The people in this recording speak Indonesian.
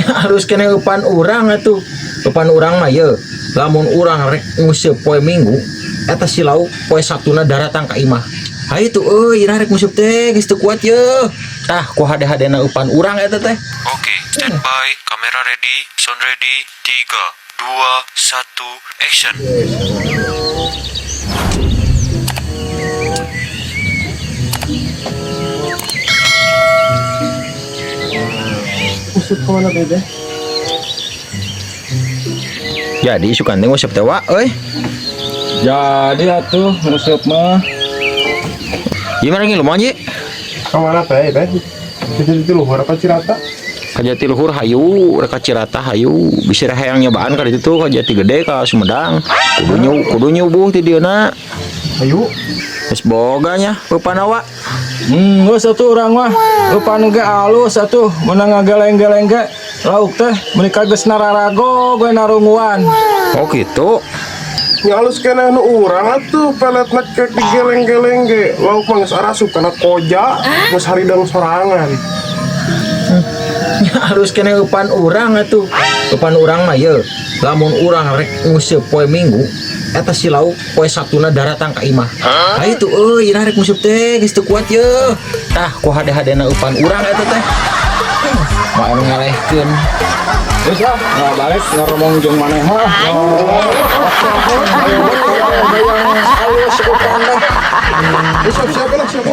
Harus kena upan urang atuh. Upan urang mah ye, lamun urang rek nguseup poe Minggu, eta silau poe Sabtuna daratang ka imah. Hayu tuh irah rek nguseup teh geus teu kuat ye. Tah ku hade-hadena upan urang eta teh. Oke, standby, kamera ready, sound ready, 3, 2, 1, action. Usut kemana bebe? Jadi sukan teh nguseup teh wa euy. Jadi atuh ngusut mah. Gimana ngilu mah Ji? Kemana teh bebe? Jadi luhur apa Cirata? Ka Jati Luhur hayu, rek ka Cirata hayu. Bisa hayang nyobaan ka ditu tuh ka Jati Gede ka Sumedang. Kudu nyubuh ti dieuna. Ayo. Geus boga nya upanawa. Geus atuh urang mah. Rupan ge alus atuh, meunang ngageleng-geleng ge. Lauk teh menika geus nararago gue narunguan. Oh gitu. Ya halus kena nu urang atuh pelet nekek digeleng-geleng ge lauk mah geus arasup kana koja geus haridang sorangan. Harus kena upan urang atuh. Upan urang mah ye, lamun urang rek nguseup poe Minggu, eta silau poe Sabtuna daratang ka imah. Hayu tuh irah rek nguseup teh geus teu kuat ye. Tah ku hade-hadena upan urang eta teh. Mau emang ngalehkeun. Terus lah, nggak balik ngomong jeung maneh mah. Siapa lah siapa?